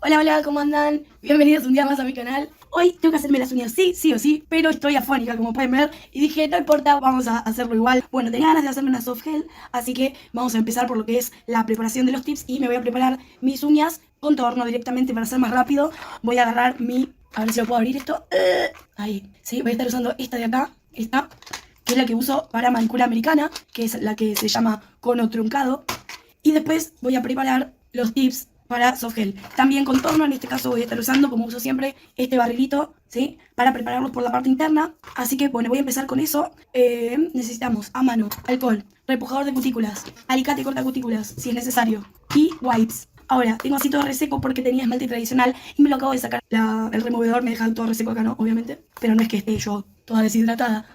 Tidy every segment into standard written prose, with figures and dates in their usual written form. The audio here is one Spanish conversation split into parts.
Hola, hola, ¿cómo andan? Bienvenidos un día más a mi canal. Hoy tengo que hacerme las uñas, sí o sí, pero estoy afónica, como pueden ver, y dije, no importa, vamos a hacerlo igual. Bueno, tenía ganas de hacerme una soft gel, así que vamos a empezar por lo que es la preparación de los tips, y me voy a preparar mis uñas con torno directamente para hacer más rápido. Voy a agarrar a ver si lo puedo abrir esto. Ahí, sí, voy a estar usando esta de acá, esta, que es la que uso para manicura americana, que es la que se llama cono truncado. Y después voy a preparar los tips para soft gel. También contorno, en este caso voy a estar usando, como uso siempre, este barrilito, ¿sí? Para prepararlos por la parte interna. Así que, bueno, voy a empezar con eso. Necesitamos a mano alcohol, repujador de cutículas, alicate corta cutículas, si es necesario, y wipes. Ahora, tengo así todo reseco porque tenía esmalte tradicional y me lo acabo de sacar. El removedor me deja todo reseco acá, ¿no? Obviamente. Pero no es que esté yo toda deshidratada.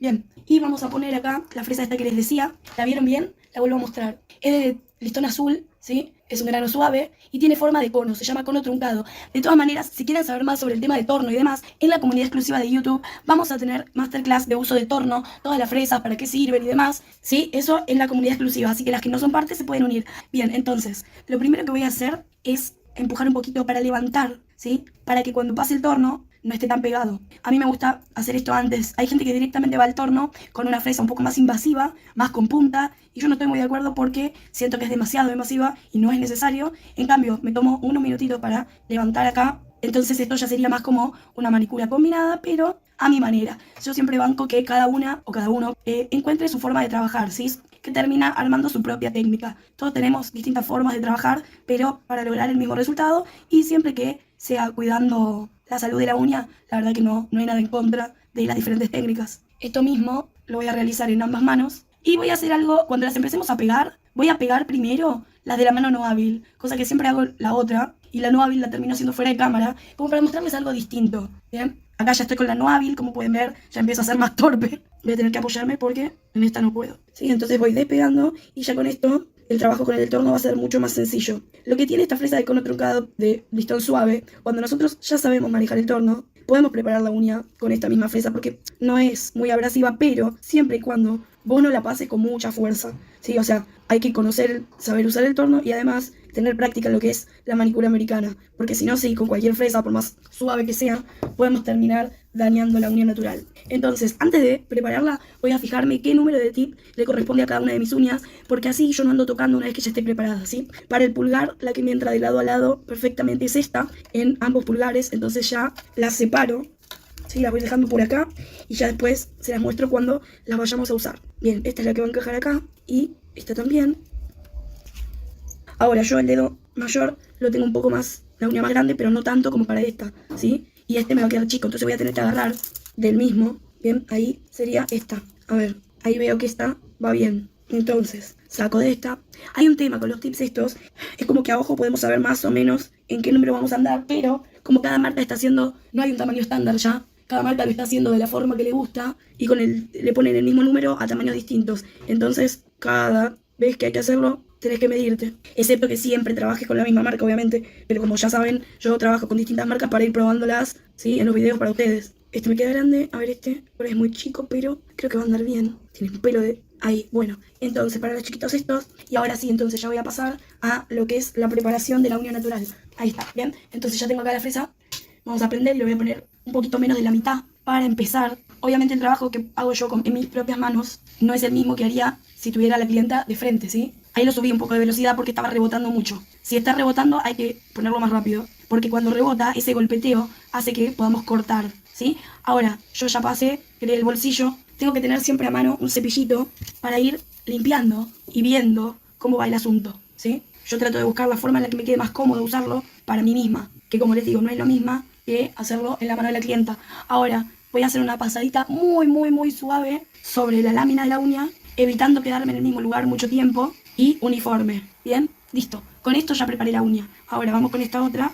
Bien. Y vamos a poner acá la fresa esta que les decía. ¿La vieron bien? La vuelvo a mostrar. Es de listón azul, ¿sí? Es un grano suave y tiene forma de cono, se llama cono truncado. De todas maneras, si quieren saber más sobre el tema de torno y demás, en la comunidad exclusiva de YouTube vamos a tener masterclass de uso de torno, todas las fresas, para qué sirven y demás, ¿sí? Eso en la comunidad exclusiva, así que las que no son parte se pueden unir. Bien, entonces, lo primero que voy a hacer es empujar un poquito para levantar, ¿sí? Para que cuando pase el torno no esté tan pegado. A mí me gusta hacer esto antes. Hay gente que directamente va al torno con una fresa un poco más invasiva, más con punta, y yo no estoy muy de acuerdo porque siento que es demasiado invasiva y no es necesario. En cambio, me tomo unos minutitos para levantar acá. Entonces esto ya sería más como una manicura combinada, pero a mi manera. Yo siempre banco que cada una o cada uno encuentre su forma de trabajar, ¿sí? Que termina armando su propia técnica. Todos tenemos distintas formas de trabajar, pero para lograr el mismo resultado, y siempre que sea cuidando la salud de la uña, la verdad que no hay nada en contra de las diferentes técnicas. Esto mismo lo voy a realizar en ambas manos y voy a hacer algo, cuando las empecemos a pegar, voy a pegar primero las de la mano no hábil, cosa que siempre hago la otra, y la no hábil la termino haciendo fuera de cámara, como para mostrarles algo distinto. Bien, acá ya estoy con la no hábil, como pueden ver, ya empiezo a ser más torpe. Voy a tener que apoyarme porque en esta no puedo. ¿Sí? Entonces voy despegando y ya con esto el trabajo con el torno va a ser mucho más sencillo. Lo que tiene esta fresa de cono truncado de listón suave, cuando nosotros ya sabemos manejar el torno, podemos preparar la uña con esta misma fresa porque no es muy abrasiva, pero siempre y cuando vos no la pases con mucha fuerza, ¿sí? O sea, hay que conocer, saber usar el torno y además tener práctica en lo que es la manicura americana, porque si no, sí, con cualquier fresa, por más suave que sea, podemos terminar dañando la uña natural. Entonces, antes de prepararla, voy a fijarme qué número de tip le corresponde a cada una de mis uñas, porque así yo no ando tocando una vez que ya esté preparada, ¿sí? Para el pulgar, la que me entra de lado a lado perfectamente es esta, en ambos pulgares, entonces ya la separo. Sí, la voy dejando por acá y ya después se las muestro cuando las vayamos a usar. Bien, esta es la que va a encajar acá y esta también. Ahora yo el dedo mayor lo tengo un poco más, la uña más grande, pero no tanto como para esta, ¿sí? Y este me va a quedar chico, entonces voy a tener que agarrar del mismo. Bien, ahí sería esta. A ver, ahí veo que esta va bien. Entonces, saco de esta. Hay un tema con los tips estos, es como que abajo podemos saber más o menos en qué número vamos a andar, pero como cada marca está haciendo, no hay un tamaño estándar ya, cada marca lo está haciendo de la forma que le gusta y le ponen el mismo número a tamaños distintos. Entonces, cada vez que hay que hacerlo, tenés que medirte. Excepto que siempre trabajes con la misma marca, obviamente. Pero como ya saben, yo trabajo con distintas marcas para ir probándolas, ¿sí? En los videos para ustedes. Este me queda grande, a ver este, ahora es muy chico, pero creo que va a andar bien. Tiene un pelo de... Ahí, bueno. Entonces, para los chiquitos estos, y ahora sí, entonces ya voy a pasar a lo que es la preparación de la uña natural. Ahí está, ¿bien? Entonces ya tengo acá la fresa. Vamos a prender y le voy a poner un poquito menos de la mitad para empezar. Obviamente el trabajo que hago yo en mis propias manos no es el mismo que haría si tuviera a la clienta de frente, ¿sí? Ahí lo subí un poco de velocidad porque estaba rebotando mucho. Si está rebotando hay que ponerlo más rápido, porque cuando rebota ese golpeteo hace que podamos cortar, ¿sí? Ahora, yo ya pasé, creé el bolsillo, tengo que tener siempre a mano un cepillito para ir limpiando y viendo cómo va el asunto, ¿sí? Yo trato de buscar la forma en la que me quede más cómodo usarlo para mí misma, que como les digo, no es lo mismo que hacerlo en la mano de la clienta. Ahora, voy a hacer una pasadita muy suave sobre la lámina de la uña, evitando quedarme en el mismo lugar mucho tiempo y uniforme. Bien, listo. Con esto ya preparé la uña. Ahora vamos con esta otra.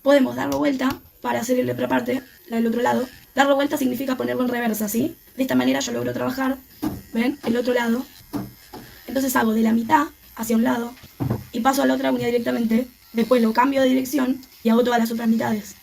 Podemos darlo vuelta para hacer la otra parte, la del otro lado. Darlo vuelta significa ponerlo en reversa, ¿sí? De esta manera yo logro trabajar, ¿ven? El otro lado. Entonces hago de la mitad hacia un lado y paso a la otra uña directamente. Después lo cambio de dirección y hago todas las otras mitades.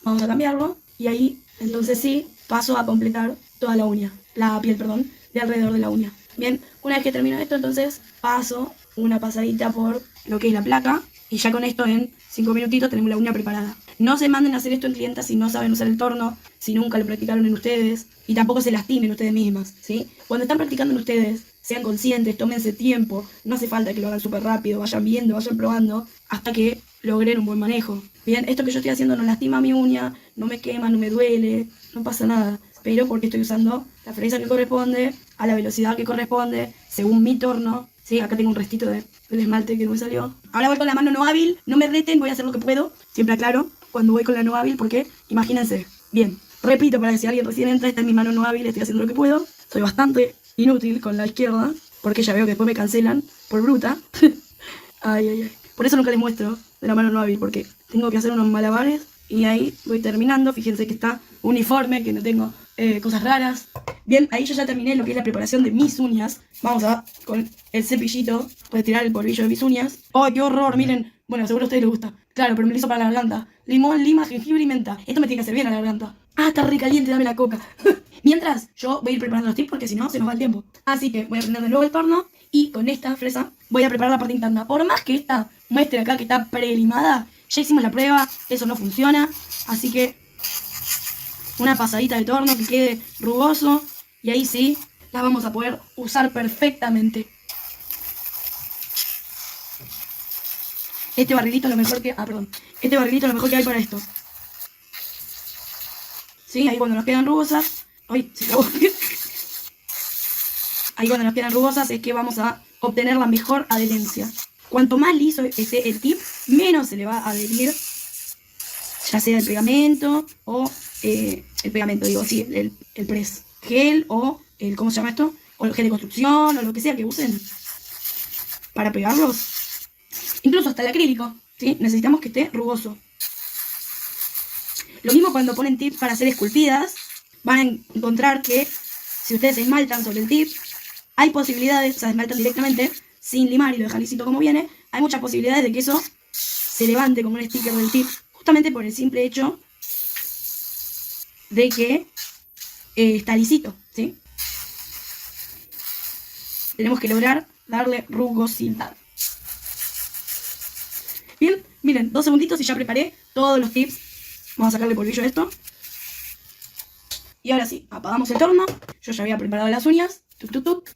Vamos a cambiarlo y ahí, entonces sí, paso a completar toda la uña, la piel, perdón, de alrededor de la uña. Bien, una vez que termino esto, entonces paso una pasadita por lo que es la placa y ya con esto en 5 minutitos tenemos la uña preparada. No se manden a hacer esto en clientas si no saben usar el torno, si nunca lo practicaron en ustedes, y tampoco se lastimen ustedes mismas, ¿sí? Cuando están practicando en ustedes, sean conscientes, tómense tiempo, no hace falta que lo hagan súper rápido, vayan viendo, vayan probando, hasta que logren un buen manejo. Bien, esto que yo estoy haciendo no lastima mi uña, no me quema, no me duele, no pasa nada, pero porque estoy usando la fresa que corresponde, a la velocidad que corresponde, según mi torno. Sí, acá tengo un restito de esmalte que no me salió. Ahora voy con la mano no hábil, no me reten, voy a hacer lo que puedo. Siempre aclaro cuando voy con la no hábil porque, imagínense, bien, repito para que si alguien recién entra, esta es mi mano no hábil, estoy haciendo lo que puedo. Soy bastante inútil con la izquierda porque ya veo que después me cancelan por bruta. Ay, ay, ay. Por eso nunca les muestro de la mano no hábil porque tengo que hacer unos malabares y ahí voy terminando. Fíjense que está uniforme, que no tengo cosas raras. Bien, ahí yo ya terminé lo que es la preparación de mis uñas. Vamos a, con el cepillito, retirar el polvillo de mis uñas. ¡Ay, qué horror! Miren, bueno, seguro a ustedes les gusta. Claro, pero me lo hizo para la garganta. Limón, lima, jengibre y menta. Esto me tiene que hacer bien a la garganta. Ah, está re caliente, dame la coca. Mientras, yo voy a ir preparando los tips porque si no, se nos va el tiempo. Así que voy a prender de nuevo el torno y con esta fresa voy a preparar la parte interna. Por más que esta muestre acá que está prelimada, ya hicimos la prueba, eso no funciona. Así que una pasadita de torno que quede rugoso y ahí sí la vamos a poder usar perfectamente. Este barrilito es lo mejor que... Este barrilito es lo mejor que hay para esto. Sí, ahí cuando nos quedan rugosas... ¡Ay! Se acabó. Ahí cuando nos quedan rugosas es que vamos a obtener la mejor adherencia. Cuanto más liso esté el tip, menos se le va a adherir, ya sea el pegamento o el pegamento, digo, sí, el press gel o el, ¿cómo se llama esto? O el gel de construcción o lo que sea que usen para pegarlos. Incluso hasta el acrílico, ¿sí? Necesitamos que esté rugoso. Lo mismo cuando ponen tips para hacer esculpidas, van a encontrar que si ustedes esmaltan sobre el tip, hay posibilidades, o sea, esmaltan directamente sin limar y lo dejan lisito como viene, hay muchas posibilidades de que eso se levante como un sticker del tip, justamente por el simple hecho de que está lisito, ¿sí? Tenemos que lograr darle rugosidad. Bien, miren, 2 segunditos y ya preparé todos los tips. Vamos a sacarle polvillo a esto. Y ahora sí, apagamos el torno. Yo ya había preparado las uñas. Tuc, tuc, tuc.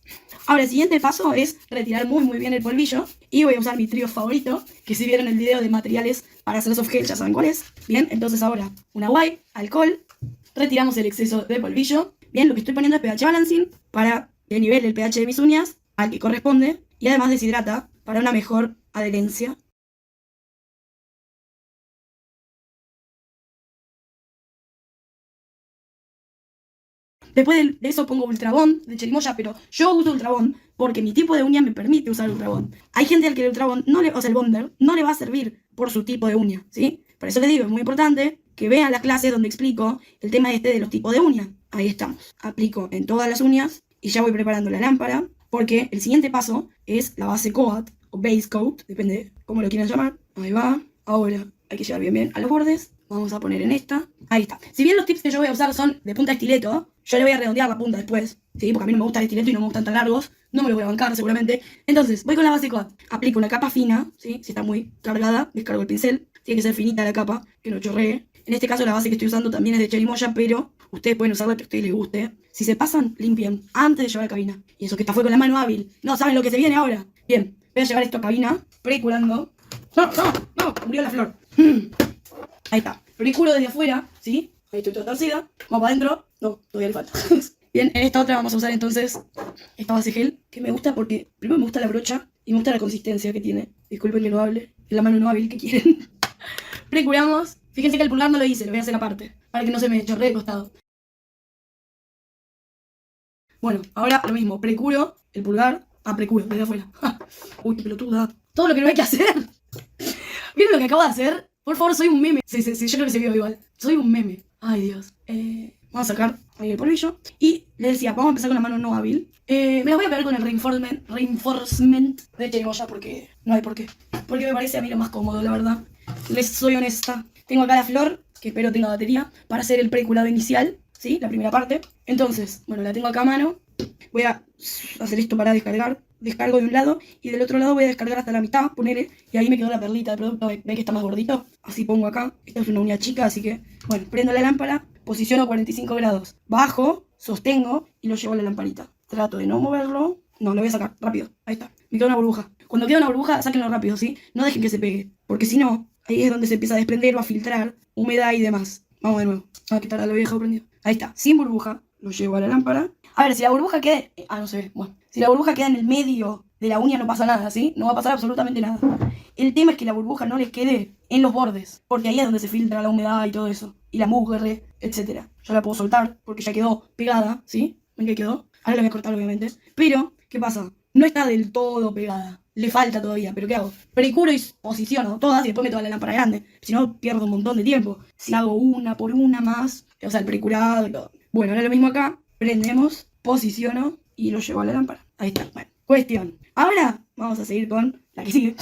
Ahora el siguiente paso es retirar muy bien el polvillo. Y voy a usar mi trío favorito, que si vieron el video de materiales para hacer soft gel ya saben cuál es. Bien, entonces ahora una wipe, alcohol. Retiramos el exceso de polvillo. Bien, lo que estoy poniendo es pH balancing para que nivele el pH de mis uñas al que corresponde. Y además deshidrata para una mejor adherencia. Después de eso pongo Ultra Bond de Cherimoya, pero yo uso Ultra Bond porque mi tipo de uña me permite usar Ultra Bond. Hay gente al que el Ultra Bond, o sea, el Bonder, no le va a servir por su tipo de uña, ¿sí? Por eso les digo, es muy importante que vean las clases donde explico el tema de los tipos de uña. Ahí estamos. Aplico en todas las uñas y ya voy preparando la lámpara porque el siguiente paso es la base coat o base coat, depende de cómo lo quieran llamar. Ahí va. Ahora hay que llegar bien a los bordes. Vamos a poner en esta. Ahí está. Si bien los tips que yo voy a usar son de punta estileto, yo le voy a redondear la punta después, ¿sí? Porque a mí no me gusta el estileto y no me gustan tan largos. No me lo voy a bancar seguramente. Entonces, voy con la base coat. Aplico una capa fina, ¿sí? Si está muy cargada, descargo el pincel. Tiene que ser finita la capa, que no chorree. En este caso la base que estoy usando también es de Cherimoya, pero ustedes pueden usar la que a ustedes les guste. Si se pasan, limpian antes de llevar a cabina. Y eso que esta fue con la mano hábil. No, ¿saben lo que se viene ahora? Bien, voy a llevar esto a cabina, precurando. No, murió la flor. Ahí está. Precuro desde afuera, ¿sí? Ahí estoy toda torcida. Vamos para adentro. No, todavía le falta. Bien, en esta otra vamos a usar entonces esta base gel, que me gusta porque primero me gusta la brocha y me gusta la consistencia que tiene. Disculpen que no hable. Es la mano no hábil que quieren. Precuramos. Fíjense que el pulgar no lo hice, lo voy a hacer aparte, para que no se me chorree de costado. Bueno, ahora lo mismo. Precuro el pulgar. Precuro, desde afuera. Uy, qué pelotuda. Todo lo que no hay que hacer. ¿Vieron lo que acabo de hacer? Por favor, soy un meme. Sí, yo creo que se vio igual. Soy un meme. Ay, Dios. Vamos a sacar ahí el polvillo. Y les decía, vamos a empezar con la mano no hábil. Me la voy a pegar con el reinforcement de Cherimoya porque no hay por qué. Porque me parece a mí lo más cómodo, la verdad. Les soy honesta. Tengo acá la flor, que espero tenga batería, para hacer el preculado inicial, ¿sí? La primera parte. Entonces, bueno, la tengo acá a mano. Voy a hacer esto para descargar. descargo de un lado y del otro lado voy a descargar hasta la mitad, poner y ahí me quedó la perlita del producto, ven que está más gordito, así pongo acá, esta es una uña chica, así que, bueno, prendo la lámpara, posiciono 45 grados, bajo, sostengo y lo llevo a la lamparita. Trato de no moverlo, no, lo voy a sacar, rápido, ahí está, me queda una burbuja. Cuando queda una burbuja, sáquenlo rápido, ¿sí? No dejen que se pegue, porque si no, ahí es donde se empieza a desprender o a filtrar humedad y demás. Vamos de nuevo. Ah, qué tarde, lo había dejado prendido. Ahí está, sin burbuja, lo llevo a la lámpara. A ver, si la burbuja queda... no se ve, bueno. Si la burbuja queda en el medio de la uña no pasa nada, ¿sí? No va a pasar absolutamente nada. El tema es que la burbuja no les quede en los bordes, porque ahí es donde se filtra la humedad y todo eso. Y la mugre, etc. Yo la puedo soltar, porque ya quedó pegada, ¿sí? ¿Ven que quedó? Ahora la voy a cortar, obviamente. Pero, ¿qué pasa? No está del todo pegada. Le falta todavía, pero ¿qué hago? Precuro y posiciono todas y después meto a la lámpara grande. Si no, pierdo un montón de tiempo. Si hago una por una más, o sea, el precurado y todo. Bueno, ahora lo mismo acá. Prendemos, posiciono y lo llevo a la lámpara. Ahí está. Bueno, cuestión. Ahora vamos a seguir con la que sigue.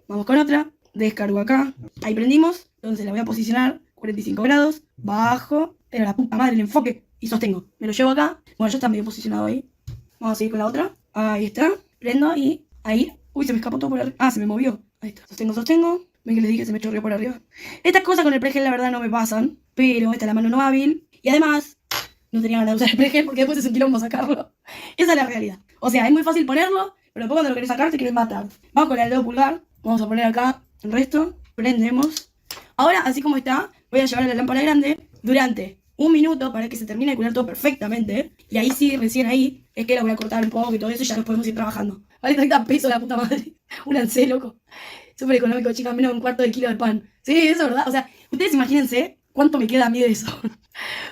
Vamos con otra. Descargo acá. Ahí prendimos. Entonces la voy a posicionar 45 grados. Bajo. Pero la puta madre, el enfoque. Y sostengo. Me lo llevo acá. Bueno, ya está medio posicionado ahí. Vamos a seguir con la otra. Ahí está. Prendo y ahí. Uy, se me escapó todo por arriba. Ah, se me movió. Ahí está. Sostengo. Ven que les dije que se me chorreó por arriba. Estas cosas con el pregel la verdad no me pasan. Pero esta es la mano no hábil. Y además, no tenía ganas de usar el pregel porque después es un quilombo sacarlo. Esa es la realidad. O sea, es muy fácil ponerlo, pero después cuando lo querés sacar te querés matar. Vamos con el dedo pulgar. Vamos a poner acá el resto. Prendemos. Ahora, así como está, voy a llevar a la lámpara grande durante un minuto para que se termine de curar todo perfectamente. Y ahí sí, recién ahí, es que la voy a cortar un poco y todo eso y ya nos podemos ir trabajando. Vale 30 pesos la puta madre. Un ancé, loco. Súper económico, chicas, menos de un cuarto de kilo de pan. Sí, eso es verdad. O sea, ustedes imagínense cuánto me queda a mí de eso.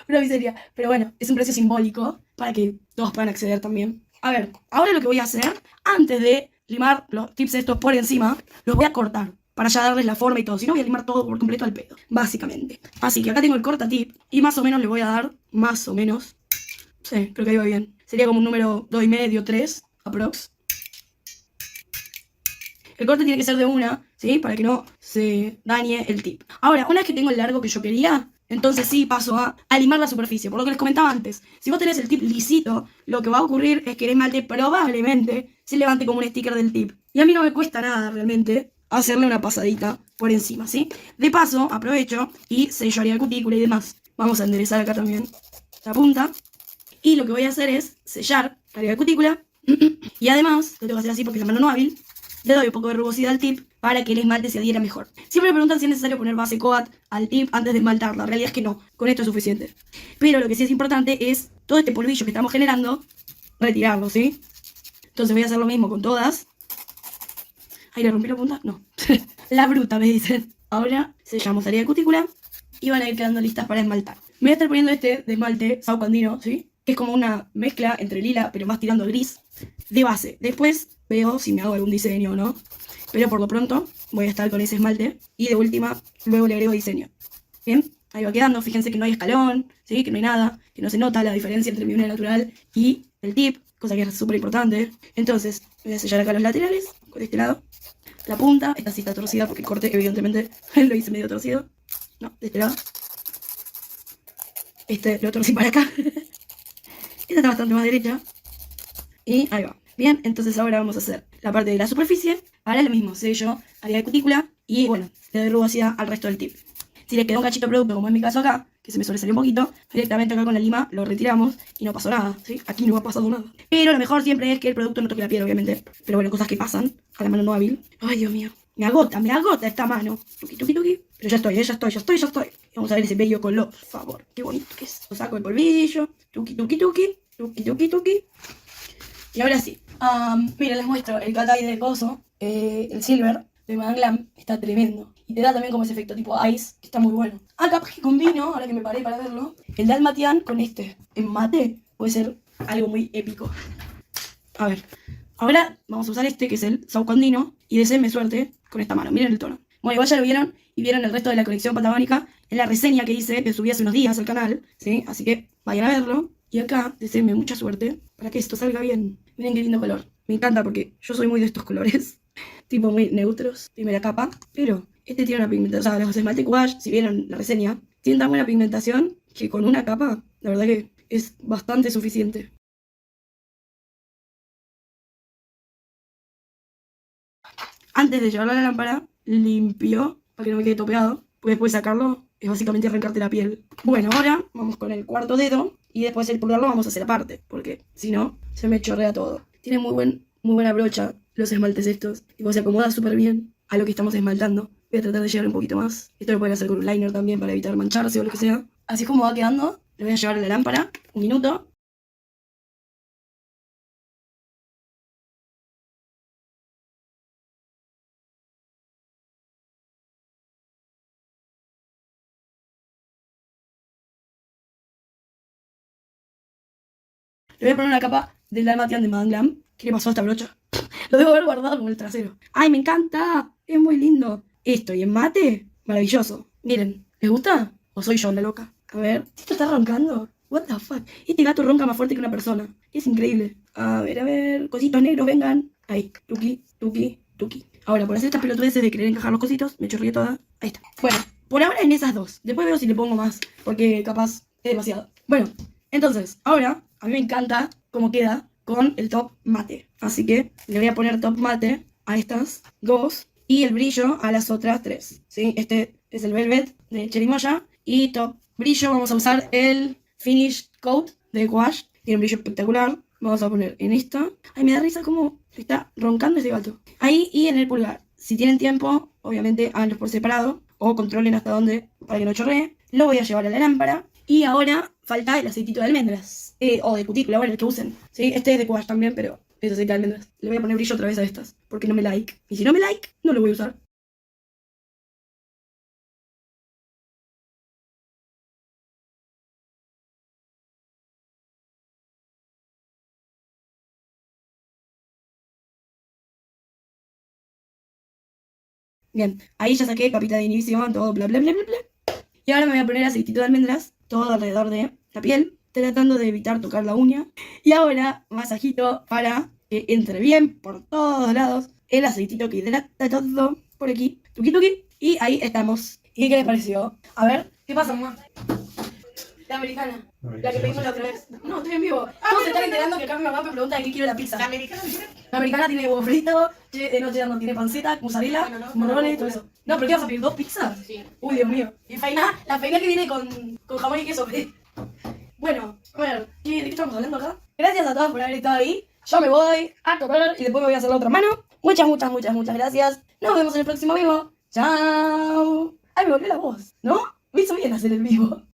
Una miseria. Pero bueno, es un precio simbólico para que todos puedan acceder también. A ver, ahora lo que voy a hacer, antes de limar los tips estos por encima, los voy a cortar para ya darles la forma y todo. Si no, voy a limar todo por completo al pedo, básicamente. Así que acá tengo el cortatip y más o menos le voy a dar, más o menos, sí, creo que ahí va bien. Sería como un número 2,5, 3, aprox. El corte tiene que ser de una, ¿sí? Para que no se dañe el tip. Ahora, una vez que tengo el largo que yo quería, entonces sí paso a limar la superficie. Por lo que les comentaba antes, si vos tenés el tip lisito, lo que va a ocurrir es que el esmalte probablemente se levante como un sticker del tip. Y a mí no me cuesta nada realmente hacerle una pasadita por encima, ¿sí? De paso, aprovecho y sello área de cutícula y demás. Vamos a enderezar acá también la punta. Y lo que voy a hacer es sellar área de cutícula. Y además, lo tengo que hacer así porque es la mano no hábil. Le doy un poco de rugosidad al tip para que el esmalte se adhiera mejor. Siempre me preguntan si es necesario poner base coat al tip antes de esmaltar. La realidad es que no, con esto es suficiente. Pero lo que sí es importante es todo este polvillo que estamos generando, retirarlo, ¿sí? Entonces voy a hacer lo mismo con todas. ¿Ahí le rompí la punta? No. La bruta, me dicen. Ahora sellamos área de cutícula y van a ir quedando listas para esmaltar. Me voy a estar poniendo este de esmalte Saucandino, ¿sí? Que es como una mezcla entre lila, pero más tirando a gris, de base. Después veo si me hago algún diseño o no. Pero por lo pronto voy a estar con ese esmalte. Y de última, luego le agrego diseño. Bien, ahí va quedando. Fíjense que no hay escalón, ¿sí? Que no hay nada. Que no se nota la diferencia entre mi uña natural y el tip. Cosa que es súper importante. Entonces, voy a sellar acá los laterales. Con este lado. La punta. Esta sí está torcida porque el corte, evidentemente, lo hice medio torcido. No, de este lado. Este lo torcí para acá. Esta está bastante más derecha. Y ahí va. Bien, entonces ahora vamos a hacer la parte de la superficie. Ahora lo mismo, sello, área de cutícula y bueno, le doy rugosidad al resto del tip. Si le quedó un cachito de producto, como en mi caso acá, que se me sobresalió un poquito, directamente acá con la lima lo retiramos y no pasó nada, ¿sí? Aquí no ha pasado nada. Pero lo mejor siempre es que el producto no toque la piel, obviamente. Pero bueno, cosas que pasan a la mano no hábil. Ay, Dios mío. Me agota esta mano. Tuki, tuki, tuki. Pero ya estoy. Vamos a ver ese bello color, por favor. Qué bonito que es. Lo saco el polvillo. Tuki, tuki, tuki. Tuki, tuki, tuki. Y ahora sí. Mira, les muestro el cat eye de coso. El silver de Madame Glam. Está tremendo. Y te da también como ese efecto tipo ice, que está muy bueno. Capaz que combino, ahora que me paré para verlo, el Dalmatian con este. En mate puede ser algo muy épico. A ver. Ahora vamos a usar este, que es el Saucandino. Y deseenme suerte con esta mano. Miren el tono. Bueno, igual ya lo vieron. Y vieron el resto de la colección patagónica en la reseña que hice, que subí hace unos días al canal. ¿Sí? Así que vayan a verlo. Y acá, deseenme mucha suerte para que esto salga bien. Miren qué lindo color. Me encanta porque yo soy muy de estos colores. Tipo muy neutros. Primera capa. Pero este tiene una pigmentación. O sea, los esmalte wash, si vieron la reseña, tienen tan buena pigmentación que con una capa, la verdad que es bastante suficiente. Antes de llevarlo a la lámpara, limpio para que no me quede topeado. Porque después sacarlo es básicamente arrancarte la piel. Bueno, ahora vamos con el cuarto dedo y después el pulgar lo vamos a hacer aparte, porque si no, se me chorrea todo. Tiene muy buena brocha los esmaltes estos. Tipo, se acomoda súper bien a lo que estamos esmaltando. Voy a tratar de llevar un poquito más. Esto lo pueden hacer con un liner también para evitar mancharse o lo que sea. Así es como va quedando. Lo voy a llevar a la lámpara. Un minuto. Le voy a poner una capa del Dalmatian de Madame Glam. ¿Qué le pasó a esta brocha? Lo debo haber guardado como el trasero. ¡Ay, me encanta! Es muy lindo. Esto y en mate, maravilloso. Miren, ¿les gusta? ¿O soy yo la loca? A ver, ¿esto está roncando? What the fuck? Este gato ronca más fuerte que una persona. Es increíble. A ver. Cositos negros, vengan. Ahí, tuki, tuki, tuki. Ahora, por hacer estas pelotudeces de querer encajar los cositos, me chorreé toda. Ahí está. Bueno, por ahora en esas dos. Después veo si le pongo más, porque capaz es demasiado. Bueno, entonces, ahora, a mí me encanta cómo queda con el top mate. Así que le voy a poner top mate a estas dos y el brillo a las otras tres. ¿Sí? Este es el Velvet de Cherimoya y top brillo vamos a usar el Finish Coat de Wash. Tiene un brillo espectacular. Vamos a poner en esta. Ay, me da risa cómo está roncando ese gato. Ahí y en el pulgar. Si tienen tiempo, obviamente háganlos por separado o controlen hasta dónde para que no chorree. Lo voy a llevar a la lámpara. Y ahora falta el aceitito de almendras. O de cutícula, bueno, el que usen. ¿Sí? Este es de Wash también, pero es aceite de almendras. Le voy a poner brillo otra vez a estas, porque no me like. Y si no me like, no lo voy a usar. Bien, ahí ya saqué capita de inhibición, todo bla bla bla bla bla. Y ahora me voy a poner aceitito de almendras todo alrededor de la piel, tratando de evitar tocar la uña. Y ahora masajito para que entre bien por todos lados el aceitito que hidrata todo por aquí, tuki tuki. Y ahí estamos. ¿Y qué les pareció? A ver, ¿qué pasa, mamá? La americana, la que pedimos la otra vez. No, estoy en vivo. Todos se están enterando que acá mi mamá me pregunta de qué quiero la pizza. La americana tiene huevo frito, no no tiene panceta, mozzarella, morrones, todo eso. No, pero ¿qué vas a pedir? ¿2 pizzas? Sí. Uy, Dios mío. Y faina, la faina que viene con jamón y queso. Bueno, a ver, ¿de qué estamos hablando acá? Gracias a todos por haber estado ahí. Yo me voy a comer y después me voy a hacer la otra mano. Muchas gracias. Nos vemos en el próximo vivo. Chao. Ay, me volvió la voz, ¿no? Me hizo bien hacer el vivo.